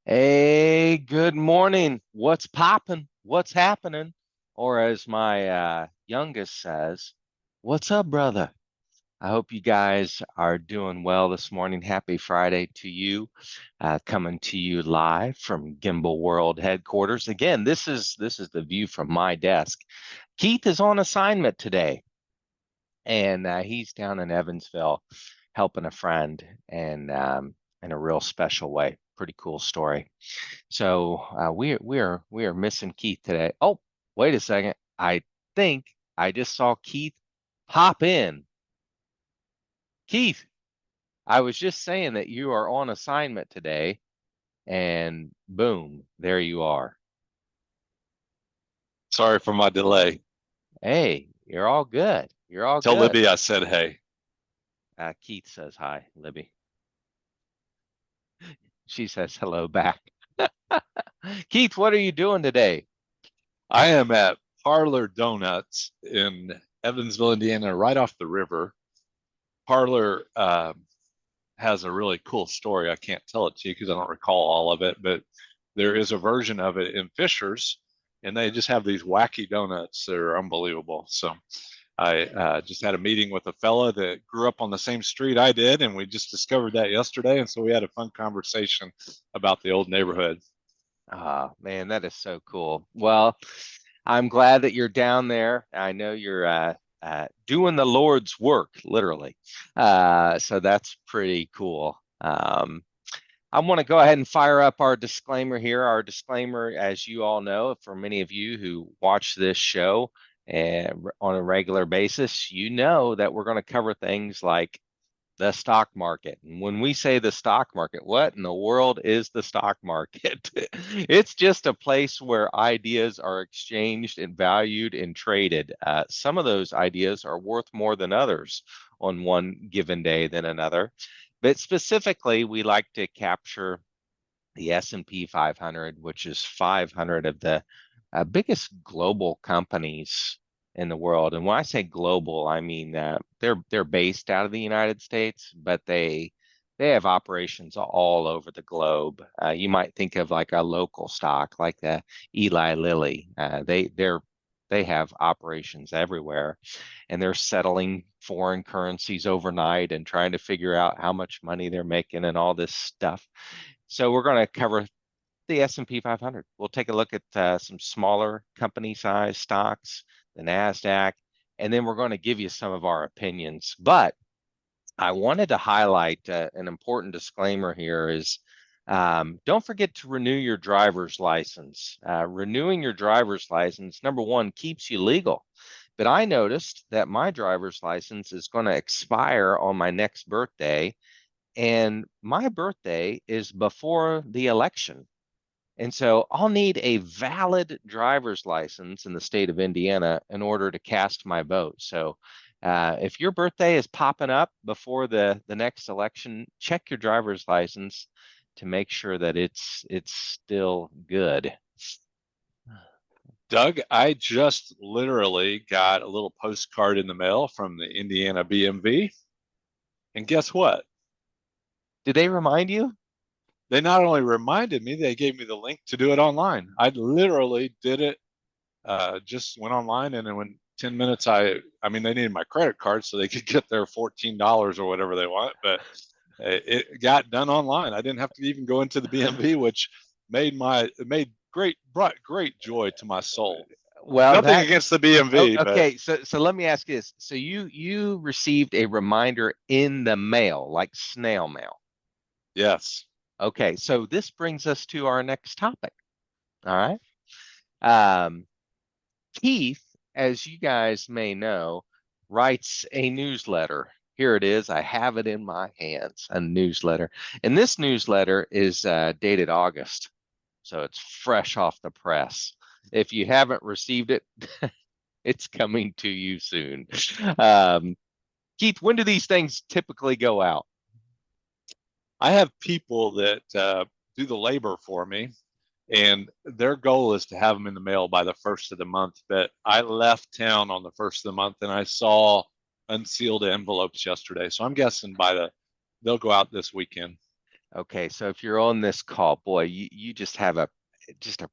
Hey, good morning. What's popping? What's happening? Or as my youngest says, what's up, brother? I hope you guys are doing well this morning. Happy Friday to you. Coming to you live from Gimbal World headquarters. Again, this is the view from my desk. Keith is on assignment today, and he's down in Evansville helping a friend and in a real special way. Pretty cool story. So we are missing Keith today. Oh, wait a second. I think I just saw Keith pop in. Keith, I was just saying that you are on assignment today, and boom, there you are. Sorry for my delay. Hey, you're all good. You're all Tell good. Libby I said hey. Keith says hi, Libby. She says hello back. Keith, what are you doing today? I am at Parlor Donuts in Evansville, Indiana, right off the river. Parlor has a really cool story. I can't tell it to you because I don't recall all of it, but there is a version of it in Fisher's, and they just have these wacky donuts that are unbelievable. So I just had a meeting with a fella that grew up on the same street I did, and we just discovered that yesterday. And so we had a fun conversation about the old neighborhood. Ah, man, that is so cool. Well, I'm glad that you're down there. I know you're doing the Lord's work, literally. So that's pretty cool. I want to go ahead and fire up our disclaimer here. Our disclaimer, as you all know, for many of you who watch this show and on a regular basis, you know that we're going to cover things like the stock market. And when we say the stock market, what in the world is the stock market? It's just a place where ideas are exchanged and valued and traded. Some of those ideas are worth more than others on one given day than another. But specifically, we like to capture the S&P 500, which is 500 of the biggest global companies in the world. And when I say global, I mean they're based out of the United States, but they have operations all over the globe. You might think of like a local stock, like the Eli Lilly. They have operations everywhere, and they're settling foreign currencies overnight and trying to figure out how much money they're making and all this stuff. So we're going to cover the S&P 500. We'll take a look at some smaller company size stocks, the NASDAQ, and then we're going to give you some of our opinions. But I wanted to highlight an important disclaimer here is don't forget to renew your driver's license. Renewing your driver's license, number one, keeps you legal. But I noticed that my driver's license is going to expire on my next birthday, and my birthday is before the election. And so I'll need a valid driver's license in the state of Indiana in order to cast my vote. So if your birthday is popping up before the next election, check your driver's license to make sure that it's still good. Doug, I just literally got a little postcard in the mail from the Indiana BMV. And guess what? Did they remind you? They not only reminded me, they gave me the link to do it online. I literally did it, just went online, and then when 10 minutes, I mean, they needed my credit card so they could get their $14 or whatever they want, but it got done online. I didn't have to even go into the BMV, which brought great joy to my soul. Well, Nothing that against the BMV, but okay. So let me ask you this. So you received a reminder in the mail, like snail mail. yes. Okay, so this brings us to our next topic. All right. Um, Keith, as you guys may know, writes a newsletter. Here it is. I have it in my hands, a newsletter. And this newsletter is dated August, so it's fresh off the press. If you haven't received it, it's coming to you soon. Um, Keith, when do these things typically go out? I have people that do the labor for me, and their goal is to have them in the mail by the first of the month. But I left town on the first of the month, and I saw unsealed envelopes yesterday. So I'm guessing they'll go out this weekend. Okay, so if you're on this call, boy, you just have a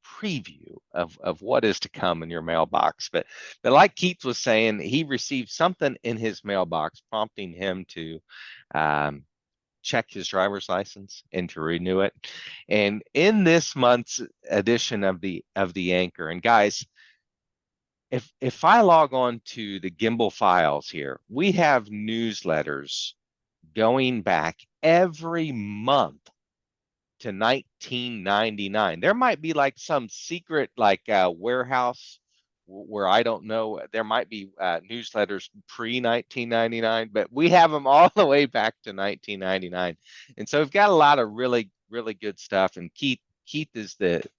preview of what is to come in your mailbox. But like Keith was saying, he received something in his mailbox prompting him to um, check his driver's license and to renew it. And in this month's edition of the Anchor, and guys, if I log on to the Gimbal files here, we have newsletters going back every month to 1999. There might be like some secret like warehouse where I don't know. There might be newsletters pre 1999, but we have them all the way back to 1999. And so we've got a lot of really good stuff. And Keith is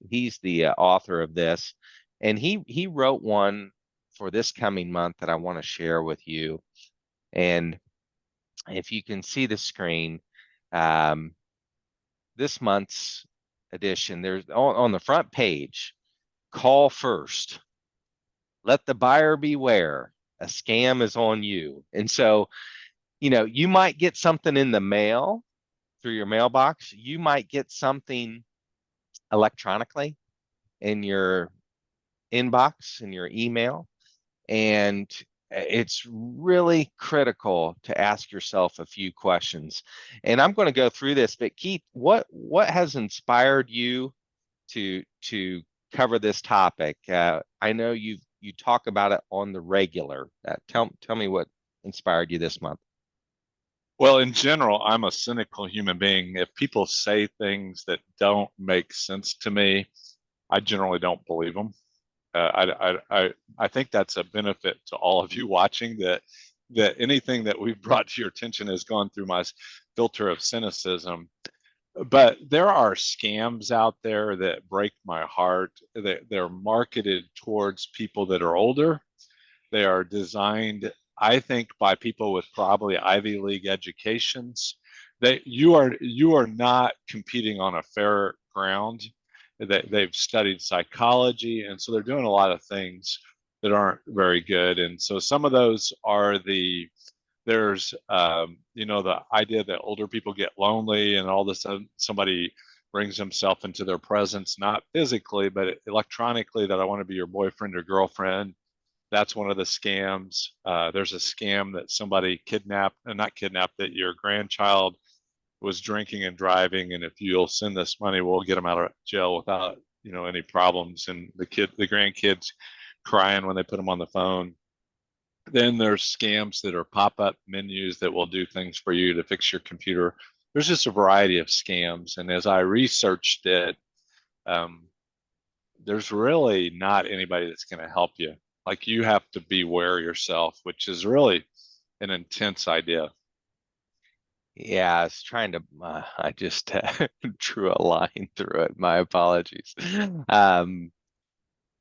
he's the author of this, and he wrote one for this coming month that I want to share with you. And if you can see the screen, um, this month's edition, there's on the front page, call first, let the buyer beware, a scam is on you. And so, you might get something in the mail through your mailbox. You might get something electronically in your inbox, in your email. And it's really critical to ask yourself a few questions. And I'm going to go through this, but Keith, what has inspired you to cover this topic? I know you talk about it on the regular. Tell me what inspired you this month. Well, in general, I'm a cynical human being. If people say things that don't make sense to me, I generally don't believe them. I think that's a benefit to all of you watching, that anything that we've brought to your attention has gone through my filter of cynicism. But there are scams out there that break my heart. They're marketed towards people that are older. They are designed, I think, by people with probably Ivy League educations. You are not competing on a fair ground. They've studied psychology, and so they're doing a lot of things that aren't very good. And so some of those are there's the idea that older people get lonely, and all of a sudden somebody brings himself into their presence, not physically but electronically, that I want to be your boyfriend or girlfriend. That's one of the scams. There's a scam that somebody kidnapped, not kidnapped, that your grandchild was drinking and driving, and if you'll send this money, we'll get them out of jail without any problems. And the grandkids crying when they put them on the phone. Then there's scams that are pop-up menus that will do things for you to fix your computer. There's just a variety of scams, and as I researched it, um, there's really not anybody that's going to help you. Like, you have to beware yourself, which is really an intense idea. Yeah, I was trying to. I just drew a line through it. My apologies. Um,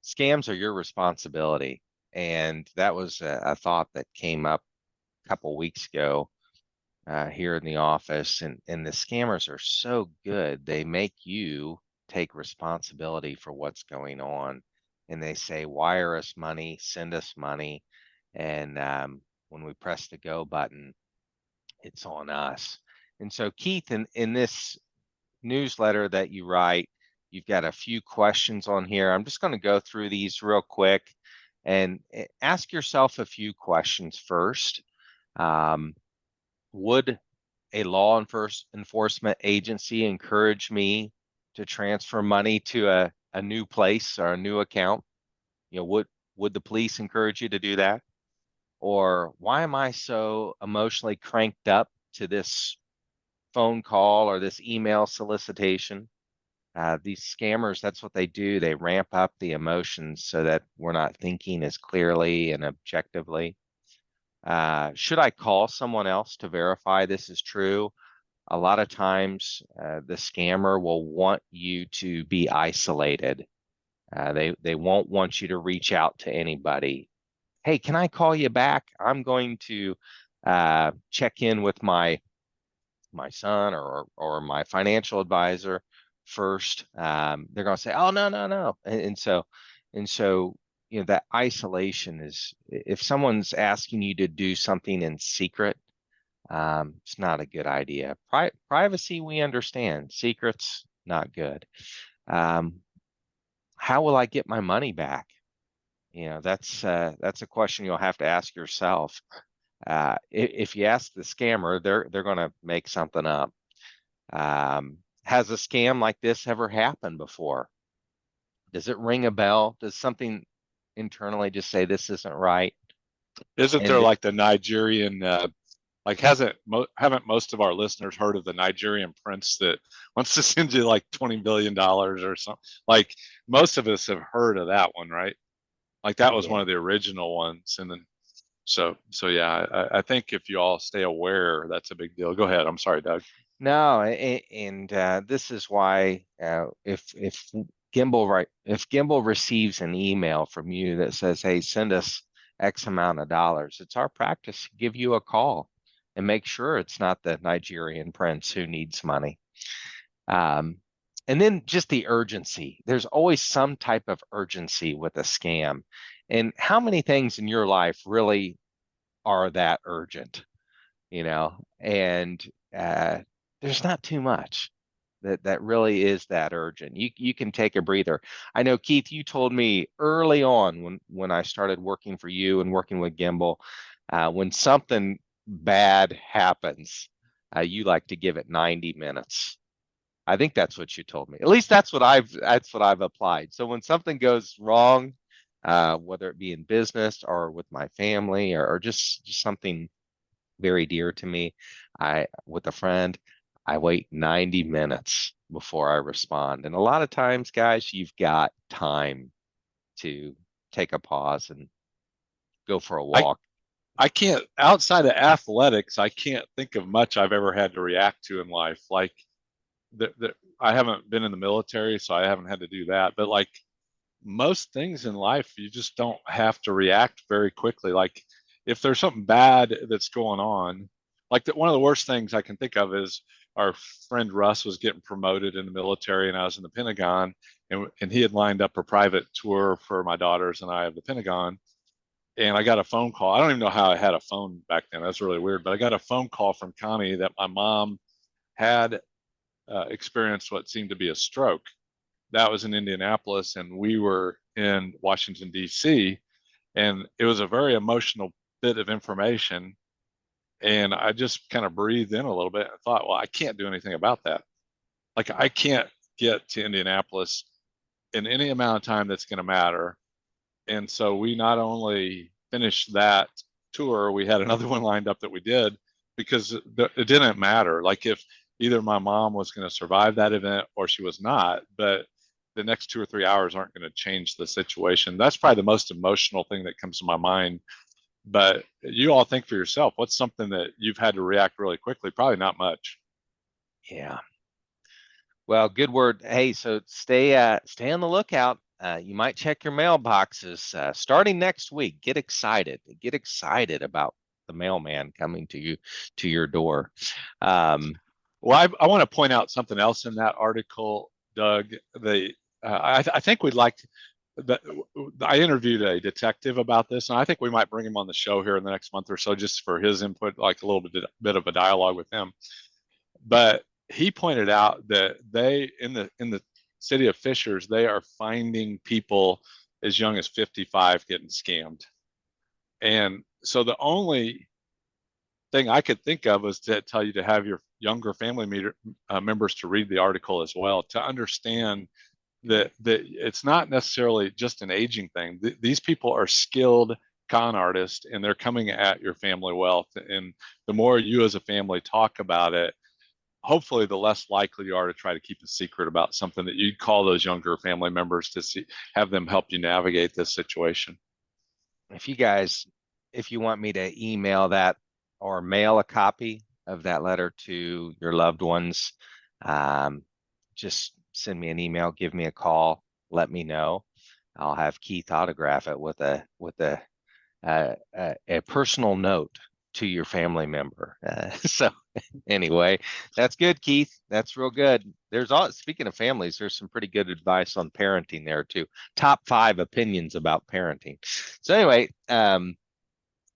Scams are your responsibility, and that was a thought that came up a couple weeks ago here in the office. And the scammers are so good; they make you take responsibility for what's going on, and they say, "Wire us money, send us money," and when we press the go button, it's on us. And so, Keith, in this newsletter that you write, you've got a few questions on here. I'm just going to go through these real quick and ask yourself a few questions first. Um, would a law enforcement agency encourage me to transfer money to a new place or a new account? Would the police encourage you to do that? Or why am I so emotionally cranked up to this phone call or this email solicitation? These scammers, that's what they do. They ramp up the emotions so that we're not thinking as clearly and objectively. Should I call someone else to verify this is true? A lot of times, the scammer will want you to be isolated. They won't want you to reach out to anybody. Hey, can I call you back? I'm going to check in with my son or my financial advisor first. They're going to say, "Oh, no, no, no," and so that isolation is, if someone's asking you to do something in secret, It's not a good idea. Privacy, we understand. Secrets, not good. Um, how will I get my money back? That's a question you'll have to ask yourself. If you ask the scammer, they're going to make something up. Has a scam like this ever happened before? Does it ring a bell? Does something internally just say this isn't right? Isn't there And like the Nigerian like haven't most of our listeners heard of the Nigerian prince that wants to send you like $20 billion or something? Like most of us have heard of that one, right? Like that was one yeah, of the original ones. And then so yeah, I think if you all stay aware, that's a big deal. Go ahead. I'm sorry, Doug. no, and this is why if Gimbal receives an email from you that says, "Hey, send us X amount of dollars," it's our practice to give you a call and make sure it's not the Nigerian prince who needs money. Um, and then just the urgency. There's always some type of urgency with a scam. And how many things in your life really are that urgent? And uh, there's not too much that really is that urgent. You can take a breather. I know, Keith, you told me early on when I started working for you and working with Gimbal, when something bad happens, you like to give it 90 minutes. I think that's what you told me. At least that's what I've applied. So when something goes wrong, whether it be in business or with my family or just something very dear to me, I with a friend, I wait 90 minutes before I respond. And a lot of times, guys, you've got time to take a pause and go for a I walk. I can't outside of athletics, I can't think of much I've ever had to react to in life. Like I haven't been in the military, so I haven't had to do that. But like most things in life, you just don't have to react very quickly. Like if there's something bad that's going on, like one of the worst things I can think of is our friend Russ was getting promoted in the military, and I was in the Pentagon, and he had lined up a private tour for my daughters and I of the Pentagon. And I got a phone call. I don't even know how I had a phone back then. That's really weird. But I got a phone call from Connie that my mom had experienced what seemed to be a stroke. That was in Indianapolis, and we were in Washington, D.C. And it was a very emotional bit of information. And I just kind of breathed in a little bit and thought, well, I can't do anything about that. Like, I can't get to Indianapolis in any amount of time that's going to matter. And so we not only finished that tour, we had another one lined up that we did because it didn't matter. Like if either my mom was going to survive that event or she was not, but the next 2 or 3 hours aren't going to change the situation. That's probably the most emotional thing that comes to my mind. But you all think for yourself, what's something that you've had to react really quickly? Probably not much. Yeah. Well, good word. Hey, so stay on the lookout. You might check your mailboxes starting next week. Get excited. Get excited about the mailman coming to your door. Um, Well, I want to point out something else in that article, Doug. I think we'd like that. I interviewed a detective about this, and I think we might bring him on the show here in the next month or so, just for his input, like a little bit of a dialogue with him. But he pointed out that they in the city of Fishers, they are finding people as young as 55 getting scammed, and so the only thing I could think of was to tell you to have your younger members to read the article as well to understand that it's not necessarily just an aging thing. These people are skilled con artists and they're coming at your family wealth. And the more you as a family talk about it, hopefully the less likely you are to try to keep a secret about something that you'd call those younger family members to see, have them help you navigate this situation. if you guys, if you want me to email that or mail a copy of that letter to your loved ones, um, just send me an email, give me a call, let me know. I'll have Keith autograph it with a personal note to your family member. So anyway, that's good, Keith. That's real good. Speaking of families, there's some pretty good advice on parenting there too. Top 5 opinions about parenting. So anyway,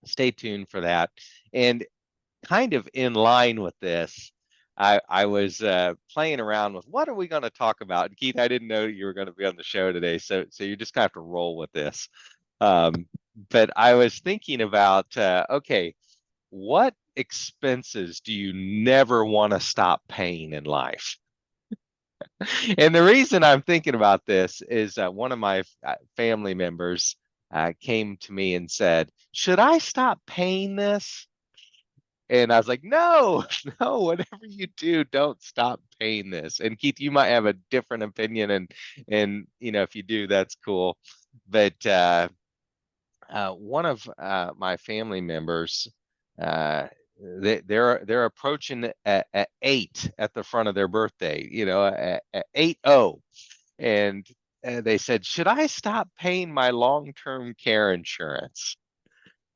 stay tuned for that. And kind of in line with this, I was playing around with what are we going to talk about? And Keith, I didn't know you were going to be on the show today, so you just gonna have to roll with this. Um, but I was thinking about okay, what expenses do you never want to stop paying in life? And the reason I'm thinking about this is one of my family members came to me and said, "Should I stop paying this?" And I was like, "No, no, whatever you do, don't stop paying this." And Keith, you might have a different opinion, and if you do, that's cool. But one of my family members, uh, they're approaching at 8 at the front of their birthday, at 8-0, and they said, "Should I stop paying my long-term care insurance?"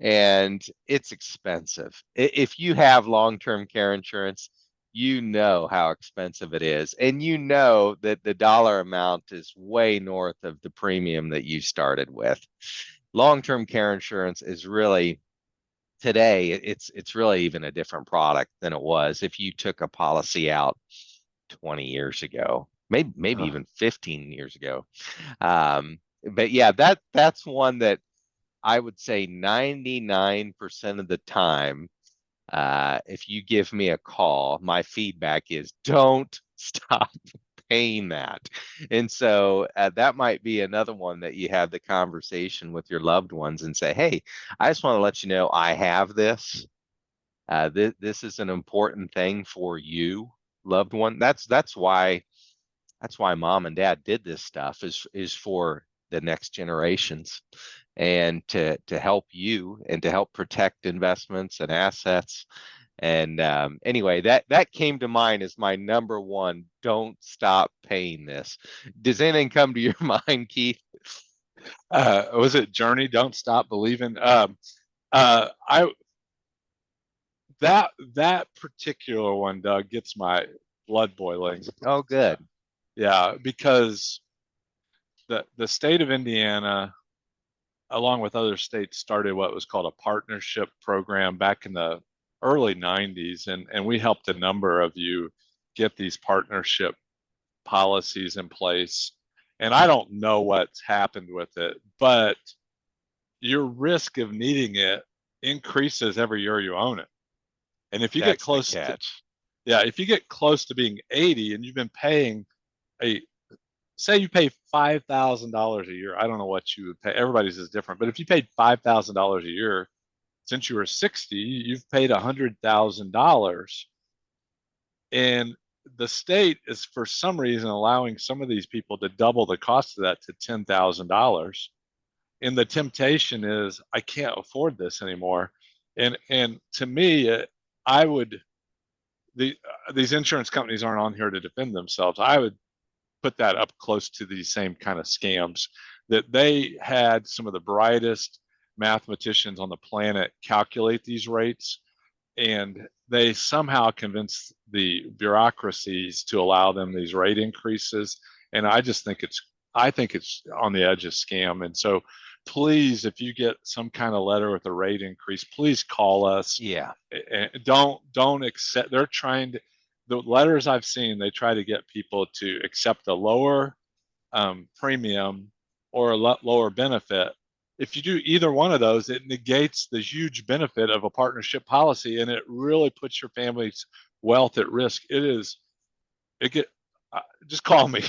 And it's expensive. If you have long-term care insurance, you know how expensive it is, and you know that the dollar amount is way north of the premium that you started with. Long-term care insurance is really today it's really even a different product than it was if you took a policy out 20 years ago, maybe Uh, even 15 years ago. But yeah, that's one that I would say 99% of the time, if you give me a call, my feedback is don't stop paying that. And so that might be another one that you have the conversation with your loved ones and say, "Hey, I just want to let you know I have this. This is an important thing for you, loved one." That's why mom and dad did this stuff is for the next generations and to help you and to help protect investments and assets. And anyway, that came to mind as my number one. Don't stop paying this. Does anything come to your mind, Keith? was it Journey? Don't stop believing. I that particular one, Doug, gets my blood boiling. Oh, Uh, good. yeah, because the state of Indiana, along with other states, started what was called a partnership program back in the early 90s, and we helped a number of you get these partnership policies in place. And I don't know what's happened with it, but your risk of needing it increases every year you own it. And if you get That's the close to, catch. yeah, if you get close to being 80 and you've been paying a, say you pay $5,000 a year, I don't know what you would pay. Everybody's is different, but if you paid $5,000 a year since you were 60, you've paid $100,000. And the state is for some reason allowing some of these people to double the cost of that to $10,000. And the temptation is, I can't afford this anymore. And to me, I would the these insurance companies aren't on here to defend themselves. I would put that up close to these same kind of scams, that they had some of the brightest mathematicians on the planet calculate these rates, and they somehow convinced the bureaucracies to allow them these rate increases. And I think it's on the edge of scam. And so please, if you get some kind of letter with a rate increase, please call us. Yeah, And don't accept. They're trying to, the letters I've seen, they try to get people to accept a lower premium or a lower benefit. If you do either one of those, it negates the huge benefit of a partnership policy, and it really puts your family's wealth at risk. It get just call me.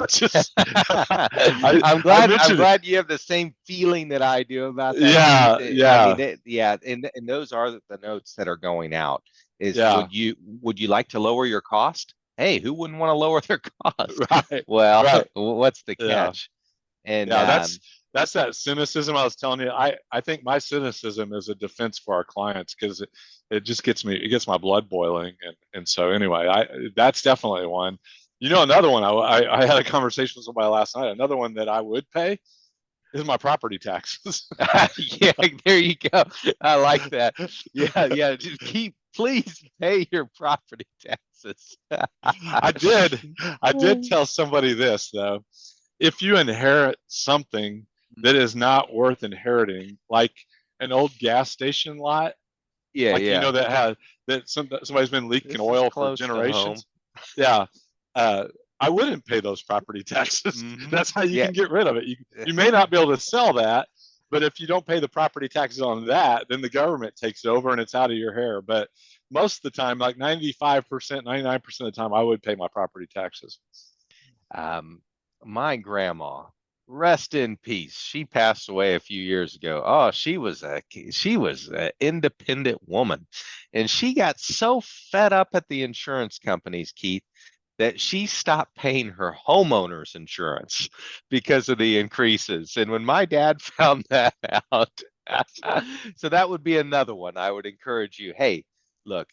Just I'm I glad. I'm mentioned it. glad you have the same feeling that I do about that, Keith. Yeah, I mean, yeah, yeah, and those are the notes that are going out. Is yeah. would you like to lower your cost? Hey, who wouldn't want to lower their cost? Right, Well, right. what's the Yeah. catch? And Yeah, that's that cynicism I was telling you. I think my cynicism is a defense for our clients, because it just gets my blood boiling. And so anyway, I that's definitely one. Another one, I had a conversation with somebody last night. Another one that I would pay is my property taxes. yeah, there you go. I like that. Yeah, yeah. Just please pay your property taxes. I did I did tell somebody this, though. If you inherit something that is not worth inheriting, like an old gas station lot, Yeah, like, yeah. that somebody's been leaking This is oil for close to home. generations. Yeah. Uh, I wouldn't pay those property taxes. Hmm. That's how you Yeah. can get rid of it. You may not be able to sell that, but if you don't pay the property taxes on that, then the government takes it over and it's out of your hair. But most of the time, like 95%, 99% of the time, I would pay my property taxes. Um, my grandma, rest in peace. She passed away a few years ago. Oh, she was an independent woman, and she got so fed up at the insurance companies, Keith, that she stopped paying her homeowner's insurance because of the increases. And when my dad found that out, so that would be another one I would encourage you. Hey, look,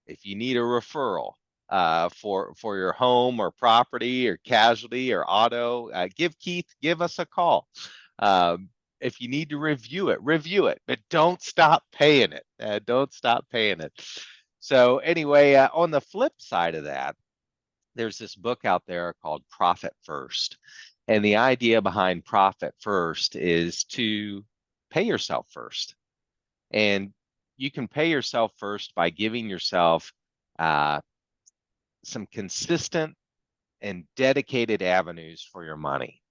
if you need a referral for your home or property or casualty or auto, give us a call. Um, if you need to review it, but don't stop paying it. Don't stop paying it. So anyway, on the flip side of that, there's this book out there called Profit First. And the idea behind Profit First is to pay yourself first. And you can pay yourself first by giving yourself uh, some consistent and dedicated avenues for your money.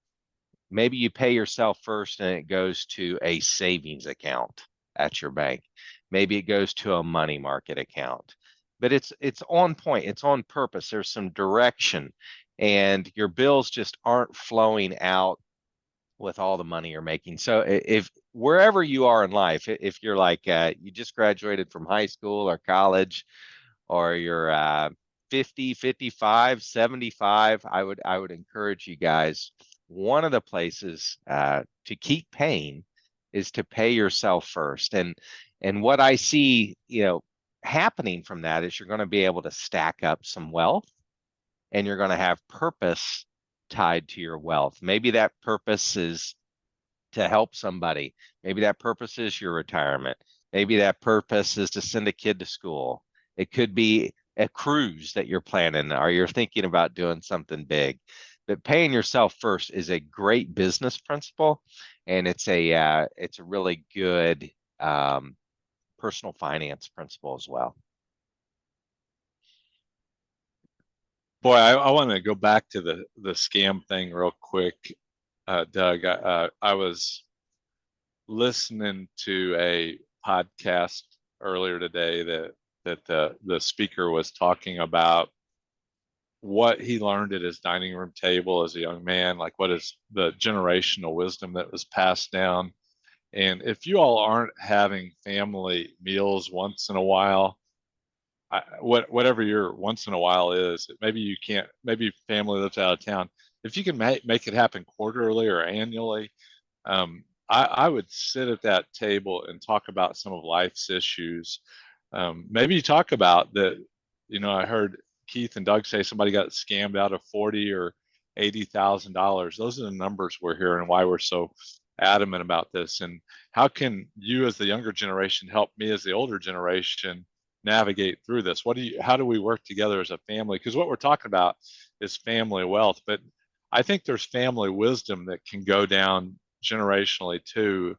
Maybe you pay yourself first and it goes to a savings account at your bank. Maybe it goes to a money market account. But it's on point, it's on purpose. There's some direction and your bills just aren't flowing out with all the money you're making. So if wherever you are in life, if you're like you just graduated from high school or college, or you're 50, 55, 75, I would encourage you guys. One of the places to keep paying is to pay yourself first. And what I see, happening from that is you're going to be able to stack up some wealth and you're going to have purpose tied to your wealth. Maybe that purpose is to help somebody. Maybe that purpose is your retirement. Maybe that purpose is to send a kid to school. It could be a cruise that you're planning or you're thinking about doing something big. But paying yourself first is a great business principle, and it's a really good personal finance principle as well. Boy, I want to go back to the scam thing real quick, Doug. I was listening to a podcast earlier today that the speaker was talking about what he learned at his dining room table as a young man, like what is the generational wisdom that was passed down. And if you all aren't having family meals once in a while, whatever your once in a while is, maybe you can't, maybe family lives out of town. If you can make it happen quarterly or annually, I would sit at that table and talk about some of life's issues. Maybe you talk about that. I heard Keith and Doug say somebody got scammed out of 40 or $80,000. Those are the numbers we're hearing, why we're so adamant about this. And how can you, as the younger generation, help me as the older generation navigate through this? How do we work together as a family? Because what we're talking about is family wealth, but I think there's family wisdom that can go down generationally too.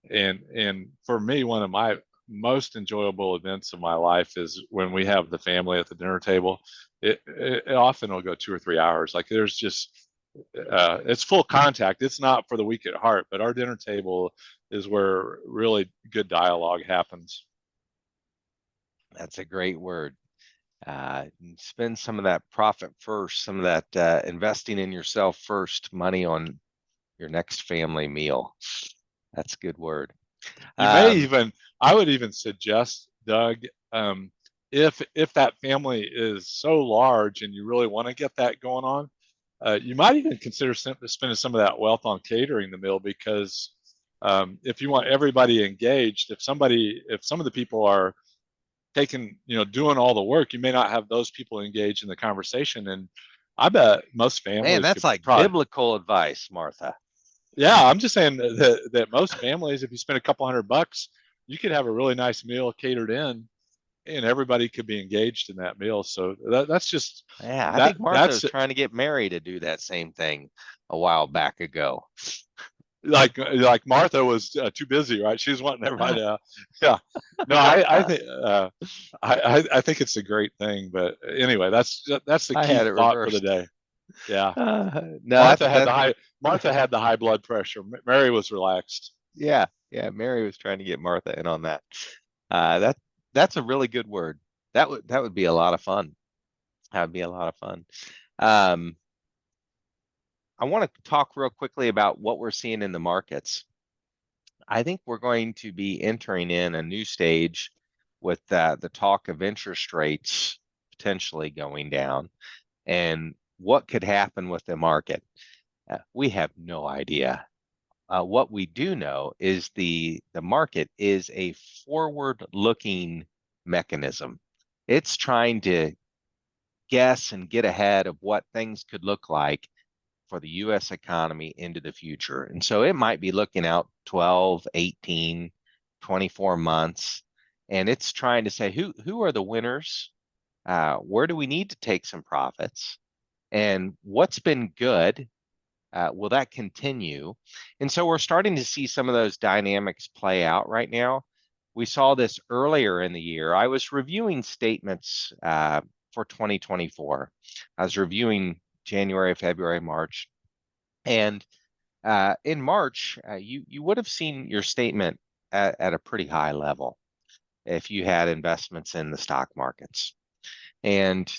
And for me, one of my most enjoyable events of my life is when we have the family at the dinner table. It often will go 2 or 3 hours. Like there's just it's full contact. It's not for the weak at heart, but our dinner table is where really good dialogue happens. That's a great word. Spend some of that profit first, some of that investing in yourself first, money on your next family meal. That's a good word. You may Um, even, I would even suggest, Doug, um, if that family is so large and you really want to get that going on, you might even consider spending some of that wealth on catering the meal because if you want everybody engaged, if some of the people are taking, doing all the work, you may not have those people engaged in the conversation. And I bet most Man, families that's could like probably, biblical advice, Martha. yeah, I'm just saying that most families, if you spend a couple $100, you could have a really nice meal catered in, and everybody could be engaged in that meal. So that's just Yeah, I that think Martha that's was trying to get Mary to do that same thing a while back ago. like Martha was too busy, right? She was wanting everybody to, yeah. No, I think I think it's a great thing. But anyway, that's the I key had it thought for the reversed. day. Yeah, No, that's that. Martha had the high blood pressure. Mary was relaxed. Yeah, yeah. Mary was trying to get Martha in on that. That that's a really good word. That would be a lot of fun. That would be a lot of fun. Um, I want to talk real quickly about what we're seeing in the markets. I think we're going to be entering in a new stage with the talk of interest rates potentially going down and what could happen with the market. We have no idea. What we do know is the market is a forward-looking mechanism. It's trying to guess and get ahead of what things could look like for the US economy into the future. And so it might be looking out 12, 18, 24 months. And it's trying to say who are the winners? Where do we need to take some profits? And what's been good? Will that continue? And so we're starting to see some of those dynamics play out right now. We saw this earlier in the year. I was reviewing statements for 2024. I was reviewing January, February, March, and in March, you would have seen your statement at a pretty high level if you had investments in the stock markets. And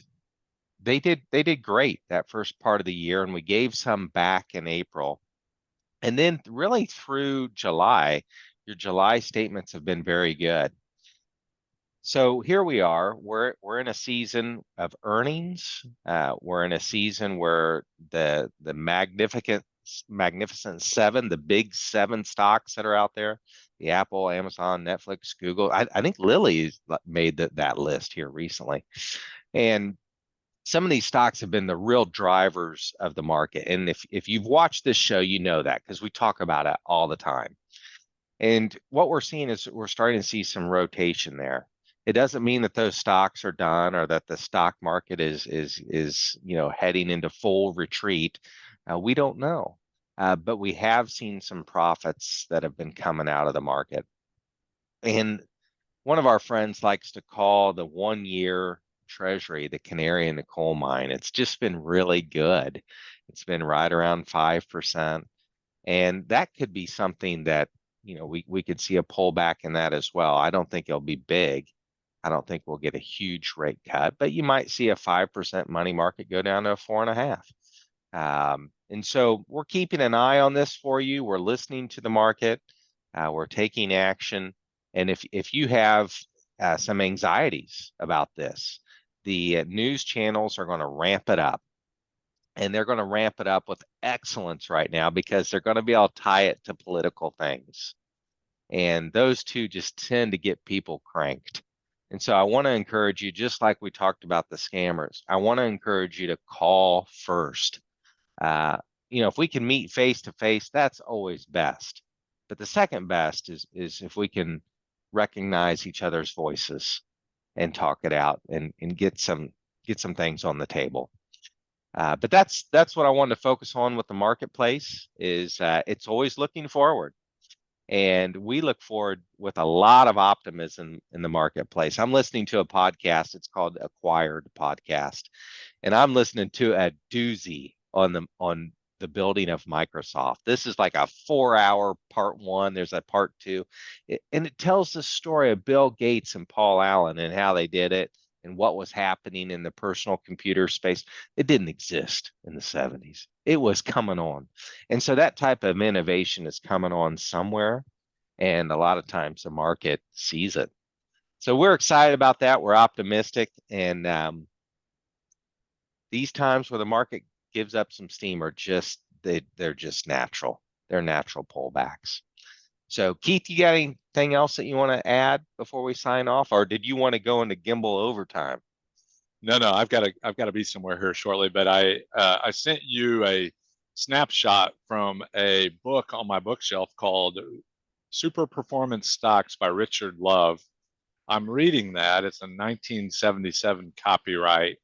they did great that first part of the year, and we gave some back in April. And then really through July, your July statements have been very good. So here we are. We're in a season of earnings. We're in a season where the magnificent seven, the big seven stocks that are out there, the Apple, Amazon, Netflix, Google. I think Lilly's made that list here recently, and some of these stocks have been the real drivers of the market. And if you've watched this show, you know that because we talk about it all the time. And what we're seeing is we're starting to see some rotation there. It doesn't mean that those stocks are done or that the stock market is heading into full retreat. We don't know, but we have seen some profits that have been coming out of the market. And one of our friends likes to call the 1 year treasury the canary in the coal mine. It's just been really good. It's been right around 5%. And that could be something that, we could see a pullback in that as well. I don't think it'll be big. I don't think we'll get a huge rate cut, but you might see a 5% money market go down to a 4.5. And so we're keeping an eye on this for you. We're listening to the market. We're taking action. And if you have some anxieties about this, the news channels are going to ramp it up. And they're going to ramp it up with excellence right now because they're going to be able to tie it to political things. And those two just tend to get people cranked. And so I want to encourage you, just like we talked about the scammers, I want to encourage you to call first. Uh, if we can meet face to face, that's always best. But the second best is if we can recognize each other's voices and talk it out and get some things on the table. But that's what I wanted to focus on with the marketplace is it's always looking forward. And we look forward with a lot of optimism in the marketplace. I'm listening to a podcast. It's called Acquired Podcast, and I'm listening to a doozy on the building of Microsoft. This is like a 4 hour part one. There's a part two, and it tells the story of Bill Gates and Paul Allen and how they did it and what was happening in the personal computer space. It didn't exist in the 70s. It was coming on. And so that type of innovation is coming on somewhere. And a lot of times the market sees it. So we're excited about that. We're optimistic. And these times where the market gives up some steam are they're just natural. They're natural pullbacks. So Keith, you got anything else that you want to add before we sign off, or did you want to go into Gimbal overtime? No, I've got to be somewhere here shortly. But I sent you a snapshot from a book on my bookshelf called Super Performance Stocks by Richard Love. I'm reading that. It's a 1977 copyright.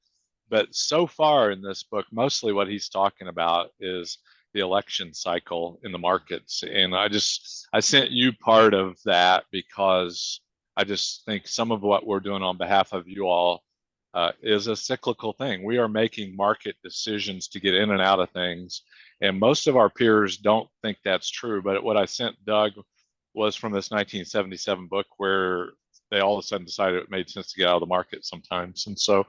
But so far in this book, mostly what he's talking about is the election cycle in the markets. And I sent you part of that because I just think some of what we're doing on behalf of you all is a cyclical thing. We are making market decisions to get in and out of things. And most of our peers don't think that's true. But what I sent Doug was from this 1977 book where they all of a sudden decided it made sense to get out of the market sometimes. And so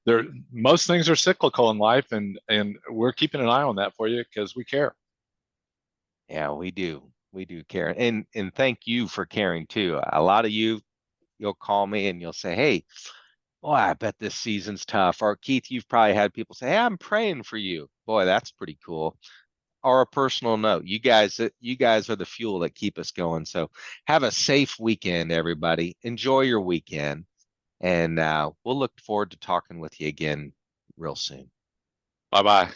there, most things are cyclical in life, and we're keeping an eye on that for you because we care. Yeah, we do. We do care. And thank you for caring too. A lot of you, you'll call me and you'll say, "Hey, boy, I bet this season's tough." Or Keith, you've probably had people say, "Hey, I'm praying for you." Boy, that's pretty cool. Or a personal note. You guys are the fuel that keep us going. So have a safe weekend, everybody. Enjoy your weekend. And we'll look forward to talking with you again real soon. Bye bye.